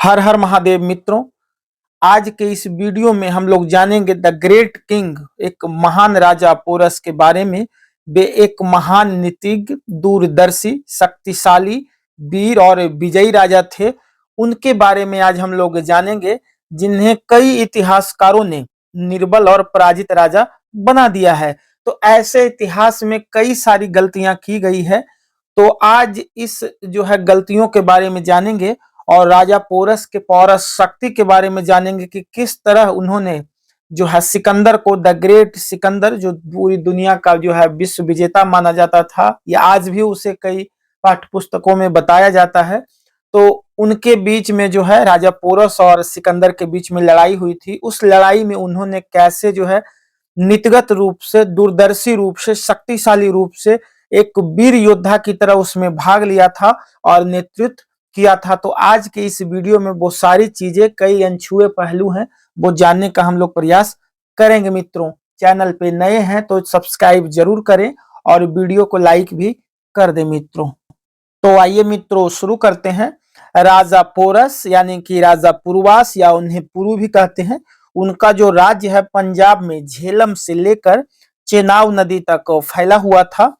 हर हर महादेव मित्रों। आज के इस वीडियो में हम लोग जानेंगे द ग्रेट किंग, एक महान राजा पोरस के बारे में। वे एक महान नीतिज्ञ, दूरदर्शी, शक्तिशाली, वीर और विजयी राजा थे। उनके बारे में आज हम लोग जानेंगे, जिन्हें कई इतिहासकारों ने निर्बल और पराजित राजा बना दिया है। तो ऐसे इतिहास में कई सारी गलतियां की गई है। तो आज इस जो है गलतियों के बारे में जानेंगे और राजा पोरस के पौरस शक्ति के बारे में जानेंगे कि किस तरह उन्होंने जो है सिकंदर को, द ग्रेट सिकंदर, जो पूरी दुनिया का जो है विश्व विजेता माना जाता था, या आज भी उसे कई पाठ्य पुस्तकों में बताया जाता है। तो उनके बीच में जो है राजा पोरस और सिकंदर के बीच में लड़ाई हुई थी। उस लड़ाई में उन्होंने कैसे जो है नीतिगत रूप से, दूरदर्शी रूप से, शक्तिशाली रूप से एक वीर योद्धा की तरह उसमें भाग लिया था और नेतृत्व किया था। तो आज के इस वीडियो में वो सारी चीजें, कई अनछुए पहलू हैं, वो जानने का हम लोग प्रयास करेंगे। मित्रों, चैनल पे नए हैं तो सब्सक्राइब जरूर करें और वीडियो को लाइक भी कर दें मित्रों। तो आइए मित्रों, शुरू करते हैं। राजा पोरस यानी कि राजा पुरवास, या उन्हें पुरु भी कहते हैं, उनका जो राज्य है पंजाब में झेलम से लेकर चेनाब नदी तक फैला हुआ था।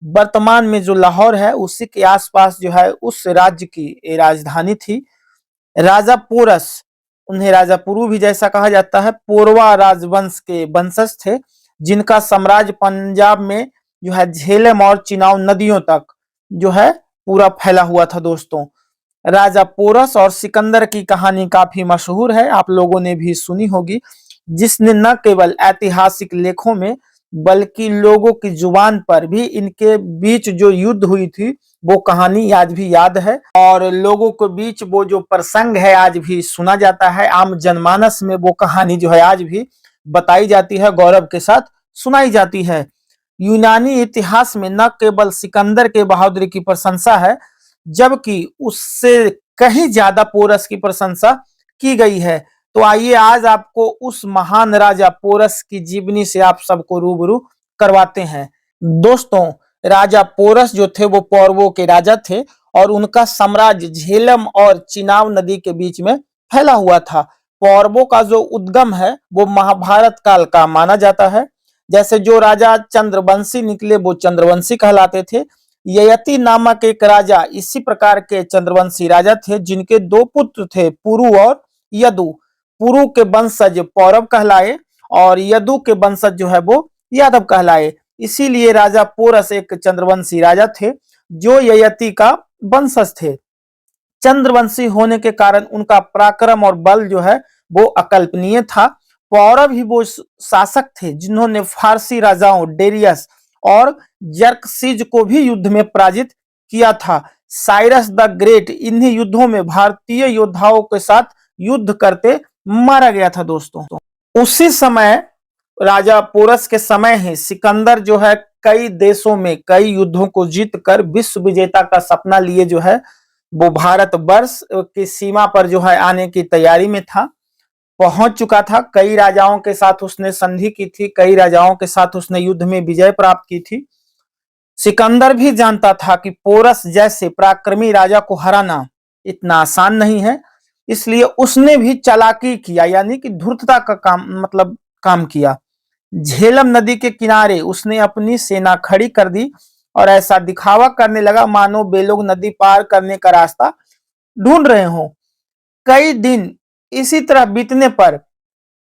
वर्तमान में जो लाहौर है उसी के आसपास जो है उस राज्य की राजधानी थी। राजा पोरस, उन्हें राजा पुरु भी जैसा कहा जाता है, पोरवा राजवंश के वंशज थे, जिनका साम्राज्य पंजाब में जो है झेलम और चिनाब नदियों तक जो है पूरा फैला हुआ था। दोस्तों, राजा पोरस और सिकंदर की कहानी काफी मशहूर है, आप लोगों ने भी सुनी होगी, जिसने न केवल ऐतिहासिक लेखों में बल्कि लोगों की जुबान पर भी इनके बीच जो युद्ध हुई थी वो कहानी आज भी याद है, और लोगों के बीच वो जो प्रसंग है आज भी सुना जाता है। आम जनमानस में वो कहानी जो है आज भी बताई जाती है, गौरव के साथ सुनाई जाती है। यूनानी इतिहास में न केवल सिकंदर के बहादुरी की प्रशंसा है, जबकि उससे कहीं ज्यादा पोरस की प्रशंसा की गई है। तो आइए आज आपको उस महान राजा पोरस की जीवनी से आप सबको रूबरू करवाते हैं। दोस्तों, राजा पोरस जो थे वो पौरवों के राजा थे और उनका साम्राज्य झेलम और चिनाब नदी के बीच में फैला हुआ था। पौरवों का जो उद्गम है वो महाभारत काल का माना जाता है। जैसे जो राजा चंद्रवंशी निकले वो चंद्रवंशी कहलाते थे। ययति नामक एक राजा इसी प्रकार के चंद्रवंशी राजा थे, जिनके दो पुत्र थे, पुरु और यदु। पुरु के वंशज पौरव कहलाए और यदु के वंशज जो है वो यादव कहलाए। इसीलिए राजा पोरस एक चंद्रवंशी राजा थे जो ययति का वंशज थे। चंद्रवंशी होने के कारण उनका पराक्रम और बल जो है वो अकल्पनीय था। पौरव ही वो शासक थे जिन्होंने फारसी राजाओं डेरियस और जर्कसीज को भी युद्ध में पराजित किया था। साइरस द ग्रेट इन्हीं युद्धों में भारतीय योद्धाओं के साथ युद्ध करते मारा गया था। दोस्तों, उसी समय राजा पोरस के समय ही सिकंदर जो है कई देशों में कई युद्धों को जीतकर विश्व विजेता का सपना लिए जो है वो भारत वर्ष की सीमा पर जो है आने की तैयारी में था, पहुंच चुका था। कई राजाओं के साथ उसने संधि की थी, कई राजाओं के साथ उसने युद्ध में विजय प्राप्त की थी। सिकंदर भी जानता था कि पोरस जैसे पराक्रमी राजा को हराना इतना आसान नहीं है, इसलिए उसने भी चालाकी किया, यानी कि धूर्तता का काम किया। झेलम नदी के किनारे उसने अपनी सेना खड़ी कर दी और ऐसा दिखावा करने लगा मानो वे लोग नदी पार करने का रास्ता ढूंढ रहे हों। कई दिन इसी तरह बीतने पर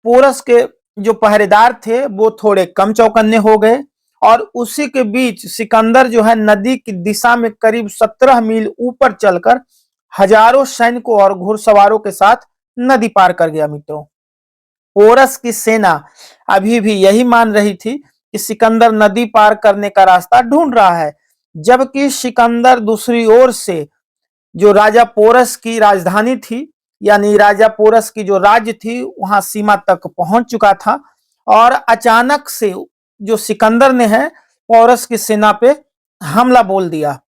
पोरस के जो पहरेदार थे वो थोड़े कम चौकन्ने हो गए और उसी के बीच सिकंदर जो है नदी की दिशा में करीब 17 मील ऊपर चलकर हजारों सैनिकों और घुड़सवारों के साथ नदी पार कर गया। मित्रों, पोरस की सेना अभी भी यही मान रही थी कि सिकंदर नदी पार करने का रास्ता ढूंढ रहा है, जबकि सिकंदर दूसरी ओर से जो राजा पोरस की राजधानी थी, यानी राजा पोरस की जो राज्य थी, वहां सीमा तक पहुंच चुका था। और अचानक से जो सिकंदर ने है पोरस की सेना पे हमला बोल दिया।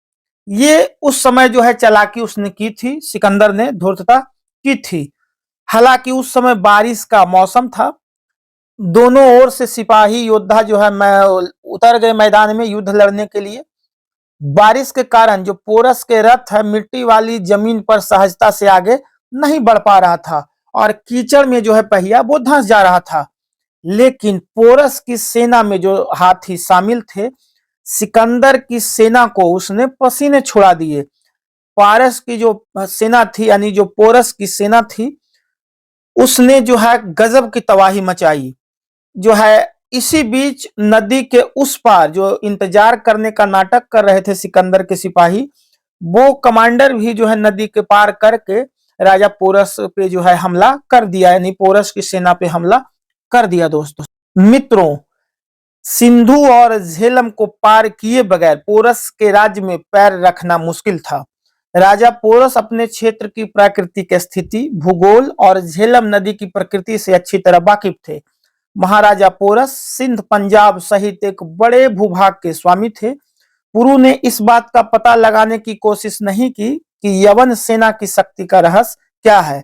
ये उस समय जो है चालाकी उसने की थी, सिकंदर ने धूर्तता की थी। हालांकि उस समय बारिश का मौसम था, दोनों ओर से सिपाही योद्धा जो है उतर गए मैदान में युद्ध लड़ने के लिए। बारिश के कारण जो पोरस के रथ है मिट्टी वाली जमीन पर सहजता से आगे नहीं बढ़ पा रहा था और कीचड़ में जो है पहिया वो धंस जा रहा था। लेकिन पोरस की सेना में जो हाथी शामिल थे, सिकंदर की सेना को उसने पसीने छुड़ा दिए। पारस की जो सेना थी, यानी जो पोरस की सेना थी, उसने जो है गजब की तबाही मचाई। जो है इसी बीच नदी के उस पार जो इंतजार करने का नाटक कर रहे थे सिकंदर के सिपाही, वो कमांडर भी जो है नदी के पार करके राजा पोरस पे जो है हमला कर दिया, यानी पोरस की सेना पे हमला कर दिया। दोस्तों मित्रों, सिंधु और झेलम को पार किए बगैर पोरस के राज्य में पैर रखना मुश्किल था। राजा पोरस अपने क्षेत्र की प्राकृतिक स्थिति, भूगोल और झेलम नदी की प्रकृति से अच्छी तरह वाकिफ थे। महाराजा पोरस सिंध, पंजाब सहित एक बड़े भूभाग के स्वामी थे। पुरु ने इस बात का पता लगाने की कोशिश नहीं की कि यवन सेना की शक्ति का रहस्य क्या है।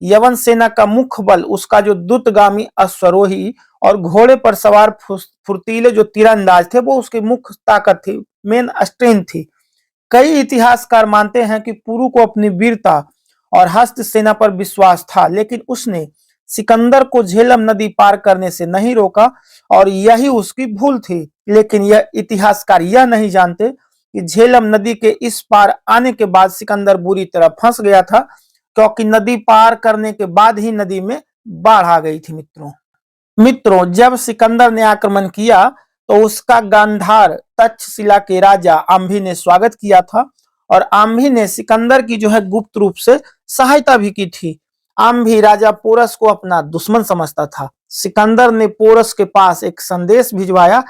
यवन सेना का मुख्य बल उसका जो द्रुतगामी अश्वरोही और घोड़े पर सवार फुर्तीले जो तीरंदाज थे, वो उसकी मुख्य ताकत थी, मेन स्ट्रेंथ थी। कई इतिहासकार मानते हैं कि पुरु को अपनी वीरता और हस्त सेना पर विश्वास था, लेकिन उसने सिकंदर को झेलम नदी पार करने से नहीं रोका और यही उसकी भूल थी। लेकिन यह इतिहासकार यह नहीं जानते कि झेलम नदी के इस पार आने के बाद सिकंदर बुरी तरह फंस गया था, क्योंकि नदी पार करने के बाद ही नदी में बाढ़ आ गई थी। मित्रों, जब सिकंदर ने आक्रमण किया तो उसका गांधार तक्षशिला के राजा आम्भी ने स्वागत किया था और आम्भी ने सिकंदर की जो है गुप्त रूप से सहायता भी की थी। आम्भी राजा पोरस को अपना दुश्मन समझता था। सिकंदर ने पोरस के पास एक संदेश भिजवाया,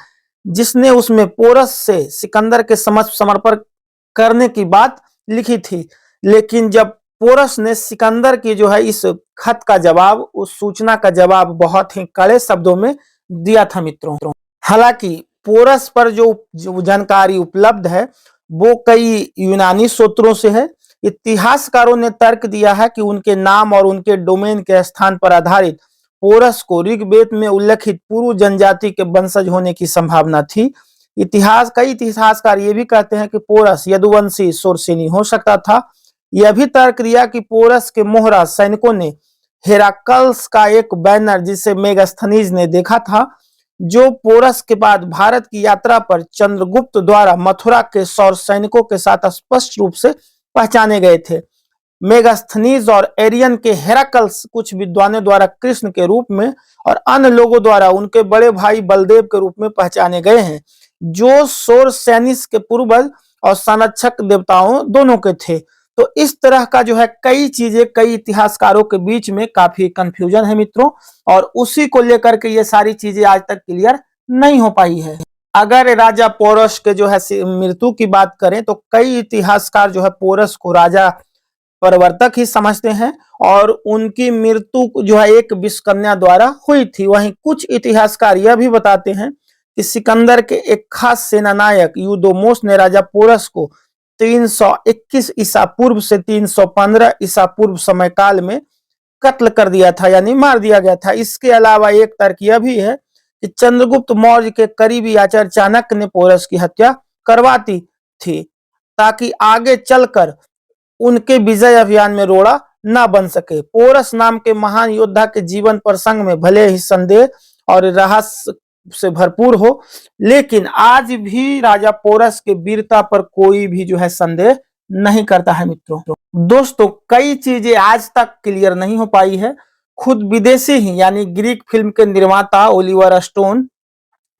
जिसने उसमें पोरस से सिकंदर के समक्ष समर्पण करने की बात लिखी थी। लेकिन जब पोरस ने सिकंदर की जो है इस खत का जवाब, उस सूचना का जवाब बहुत ही कड़े शब्दों में दिया था। मित्रों, हालांकि पोरस पर जो जानकारी उपलब्ध है वो कई यूनानी सूत्रों से है। इतिहासकारों ने तर्क दिया है कि उनके नाम और उनके डोमेन के स्थान पर आधारित पोरस को ऋग्वेद में उल्लेखित पूर्व जनजाति के वंशज होने की संभावना थी। कई इतिहासकार ये भी कहते हैं कि पोरस यदुवंशी सोरसेनी हो सकता था। यह भी तर्क दिया कि पोरस के मोहरा सैनिकों ने हेराकल्स का एक बैनर, जिसे मेगास्थनीज ने देखा था, जो पोरस के बाद भारत की यात्रा पर चंद्रगुप्त द्वारा मथुरा के सौर सैनिकों के साथ स्पष्ट रूप से पहचाने गए थे। मेगास्थनीज और एरियन के हेराकल्स कुछ विद्वानों द्वारा कृष्ण के रूप में और अन्य लोगों द्वारा उनके बड़े भाई बलदेव के रूप में पहचाने गए हैं, जो सौर सैनिक के पूर्वज और संरक्षक देवताओं दोनों के थे। तो इस तरह का जो है कई चीजें, कई इतिहासकारों के बीच में काफी कंफ्यूजन है मित्रों, और उसी को लेकर के ये सारी चीजें आज तक क्लियर नहीं हो पाई है। अगर राजा पोरस के जो है मृत्यु की बात करें तो कई इतिहासकार जो है पोरस को राजा परिवर्तक ही समझते हैं और उनकी मृत्यु जो है एक विषकन्या द्वारा हुई थी। वहीं कुछ इतिहासकार यह भी बताते हैं कि सिकंदर के एक खास सेनानायक यूदोमोस ने राजा पोरस को 321 ईसा पूर्व से 315 ईसा पूर्व समय काल में कत्ल कर दिया था, यानी मार दिया गया था। इसके अलावा एक तर्क यह भी है कि चंद्रगुप्त मौर्य के करीबी आचार्य चाणक्य ने पोरस की हत्या करवाती थी, ताकि आगे चलकर उनके विजय अभियान में रोड़ा न बन सके। पोरस नाम के महान योद्धा के जीवन प्रसंग में भले ही संदेह और रहस्य से भरपूर हो, लेकिन आज भी राजा पोरस के वीरता पर कोई भी जो है संदेह नहीं करता है। मित्रों दोस्तों, कई चीजें आज तक क्लियर नहीं हो पाई है। खुद विदेशी ही यानी ग्रीक फिल्म के निर्माता ओलिवर स्टोन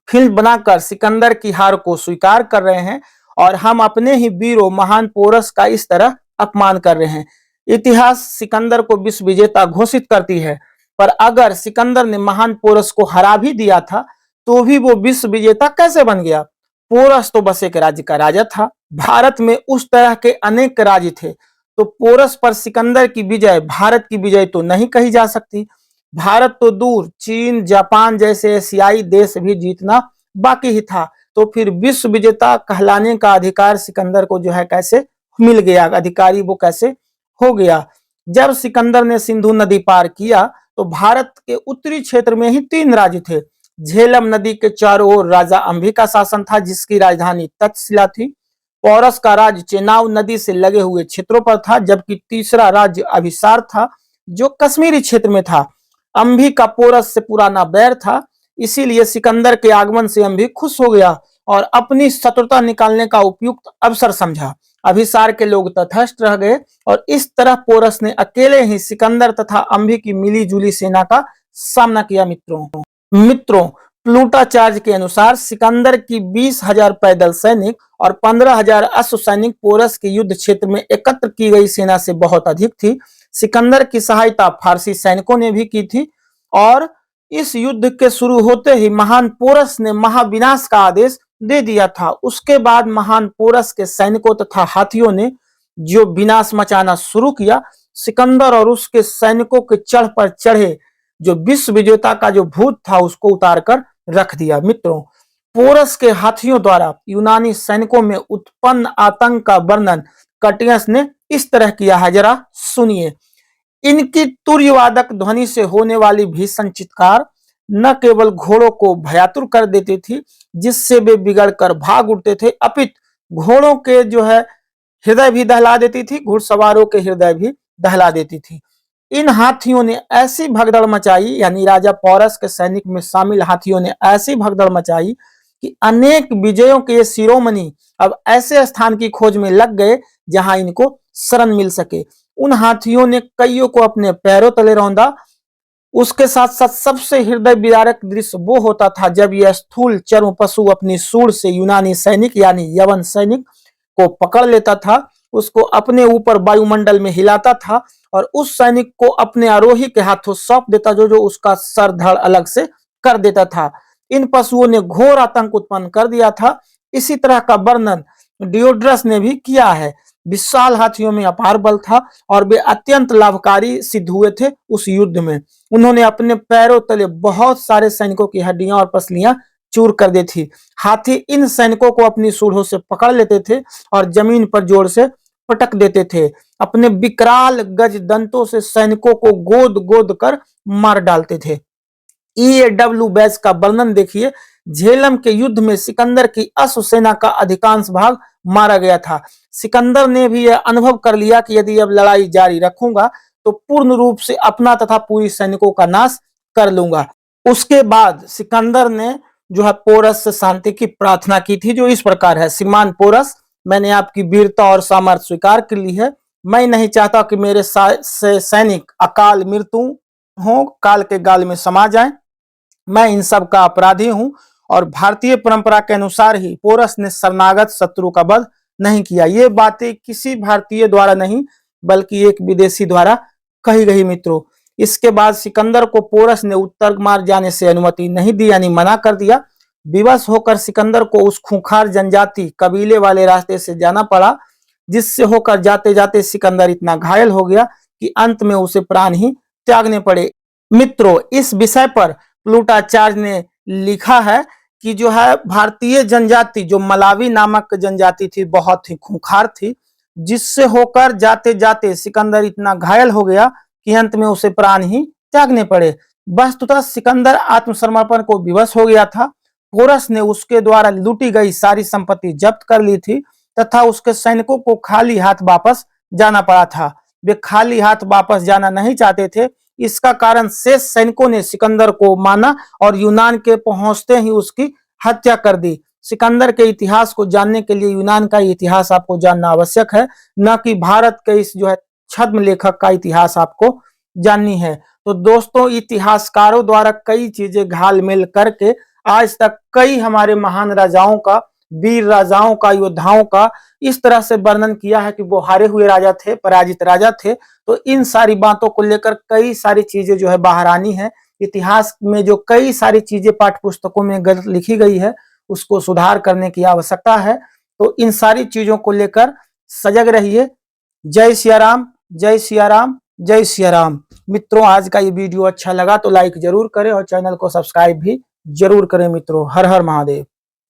फिल्म बनाकर सिकंदर की हार को स्वीकार कर रहे हैं और हम अपने ही वीरों महान पोरस का इस तरह अपमान कर रहे हैं। इतिहास सिकंदर को विश्व विजेता घोषित करती है, पर अगर सिकंदर ने महान पोरस को हरा भी दिया था तो भी वो विश्व विजेता कैसे बन गया? पोरस तो बस एक राज्य का राजा था। भारत में उस तरह के अनेक राज्य थे, तो पोरस पर सिकंदर की विजय भारत की विजय तो नहीं कही जा सकती। भारत तो दूर, चीन, जापान जैसे एशियाई देश भी जीतना बाकी ही था। तो फिर विश्व विजेता कहलाने का अधिकार सिकंदर को जो है कैसे मिल गया, अधिकारी वो कैसे हो गया? जब सिकंदर ने सिंधु नदी पार किया तो भारत के उत्तरी क्षेत्र में ही 3 राज्य थे। झेलम नदी के चारों ओर राजा अम्भी का शासन था, जिसकी राजधानी तक्षशिला थी। पौरस का राज्य चेनाब नदी से लगे हुए क्षेत्रों पर था, जबकि तीसरा राज्य अभिसार था जो कश्मीरी क्षेत्र में था। अम्भी का पोरस से पुराना बैर था, इसीलिए सिकंदर के आगमन से अम्भी खुश हो गया और अपनी शत्रुता निकालने का उपयुक्त अवसर समझा। अभिसार के लोग तटस्थ रह गए और इस तरह पोरस ने अकेले ही सिकंदर तथा अम्भी की मिली जुली सेना का सामना किया। मित्रों प्लूटाचार्य के अनुसार सिकंदर की 20,000 पैदल सैनिक और 15,000 अश्व सैनिक पोरस के युद्ध क्षेत्र में एकत्र की गई सेना से बहुत अधिक थी। सिकंदर की सहायता फारसी सैनिकों ने भी की थी और इस युद्ध के शुरू होते ही महान पोरस ने महाविनाश का आदेश दे दिया था। उसके बाद महान पोरस के सैनिकों तथा हाथियों ने जो विनाश मचाना शुरू किया, सिकंदर और उसके सैनिकों के चढ़ पर चढ़े जो विश्व विजेता का जो भूत था उसको उतार कर रख दिया। मित्रों पोरस के हाथियों द्वारा यूनानी सैनिकों में उत्पन्न आतंक का वर्णन कटियस ने इस तरह किया है, जरा सुनिए। इनकी तुर्यवादक ध्वनि से होने वाली भीषण चित्कार न केवल घोड़ों को भयातुर कर देती थी जिससे वे बिगड़कर भाग उठते थे, अपितु घोड़ों के जो है हृदय भी दहला देती थी, घुड़सवारों के हृदय भी दहला देती थी। इन हाथियों ने ऐसी भगदड़ मचाई, यानी राजा पोरस के सैनिक में शामिल हाथियों ने ऐसी भगदड़ मचाई कि अनेक विजयों के शिरोमणि अब ऐसे स्थान की खोज में लग गए जहां इनको शरण मिल सके। उन हाथियों ने कईयों को अपने पैरों तले रौंदा। उसके साथ साथ सबसे हृदय विदारक दृश्य वो होता था जब यह स्थूल चर्म पशु अपनी सूंड से यूनानी सैनिक यानी यवन सैनिक को पकड़ लेता था, उसको अपने ऊपर वायुमंडल में हिलाता था और उस सैनिक को अपने आरोही के हाथों सौंप देता जो उसका सर धड़ अलग से कर देता था। इन पशुओं ने घोर आतंक उत्पन्न कर दिया था। इसी तरह का वर्णन डियोड्रस ने भी किया है। विशाल हाथियों में अपार बल था और वे अत्यंत लाभकारी सिद्ध हुए थे उस युद्ध में। उन्होंने अपने पैरों तले बहुत सारे सैनिकों की हड्डियां और पसलियां चूर कर दी थी। हाथी इन सैनिकों को अपनी सूंडों से पकड़ लेते थे और जमीन पर जोर से पटक देते थे। अपने विकराल गज दंतों से सैनिकों को गोद गोद कर मार डालते थे। E.W. बैस का वर्णन देखिए। झेलम के युद्ध में सिकंदर की अश्व सेना का अधिकांश भाग मारा गया था। सिकंदर ने भी यह अनुभव कर लिया कि यदि अब लड़ाई जारी रखूंगा तो पूर्ण रूप से अपना तथा पूरी सैनिकों का नाश कर लूंगा। उसके बाद सिकंदर ने जो है पोरस से शांति की प्रार्थना की थी, जो इस प्रकार है। श्रीमान पोरस, मैंने आपकी वीरता और सामर्थ्य स्वीकार कर ली है। मैं नहीं चाहता कि मेरे सैनिक अकाल मृत्यु हो, काल के गाल में समा जाएं। मैं इन सब का अपराधी हूं और भारतीय परंपरा के अनुसार ही पोरस ने शरणागत शत्रु का वध नहीं किया। ये बातें किसी भारतीय द्वारा नहीं बल्कि एक विदेशी द्वारा कही गई। मित्रों इसके बाद सिकंदर को पोरस ने उत्तर मार्ग जाने से अनुमति नहीं दी, यानी मना कर दिया। विवश होकर सिकंदर को उस खूंखार जनजाति कबीले वाले रास्ते से जाना पड़ा, जिससे होकर जाते जाते सिकंदर इतना घायल हो गया कि अंत में उसे प्राण ही त्यागने पड़े। मित्रों इस विषय पर प्लूटाचार्य ने लिखा है कि जो है भारतीय जनजाति जो मलावी नामक जनजाति थी बहुत ही खूंखार थी, जिससे होकर जाते जाते सिकंदर इतना घायल हो गया कि अंत में उसे प्राण ही त्यागने पड़े। वस्तुतः सिकंदर आत्मसमर्पण को विवश हो गया था। पोरस ने उसके द्वारा लूटी गई सारी संपत्ति जब्त कर ली थी तथा उसके सैनिकों को खाली हाथ वापस जाना पड़ा था। वे खाली हाथ वापस जाना नहीं चाहते थे। इसका कारण शेष सैनिकों ने सिकंदर को माना और यूनान के पहुंचते ही उसकी हत्या कर दी। सिकंदर के इतिहास को जानने के लिए यूनान का इतिहास आपको जानना आवश्यक है, न कि भारत के इस जो है छद्म लेखक का इतिहास आपको जाननी है। तो दोस्तों इतिहासकारों द्वारा कई चीजें घालमेल करके आज तक कई हमारे महान राजाओं का, वीर राजाओं का, योद्धाओं का इस तरह से वर्णन किया है कि वो हारे हुए राजा थे, पराजित राजा थे। तो इन सारी बातों को लेकर कई सारी चीजें जो है बाहर आनी है। इतिहास में जो कई सारी चीजें पाठ्य पुस्तकों में गलत लिखी गई है उसको सुधार करने की आवश्यकता है। तो इन सारी चीजों को लेकर सजग रहिए। जय सिया राम, जय सिया राम, जय सिया राम। मित्रों आज का ये वीडियो अच्छा लगा तो लाइक जरूर करें और चैनल को सब्सक्राइब भी जरूर करें। मित्रों हर हर महादेव।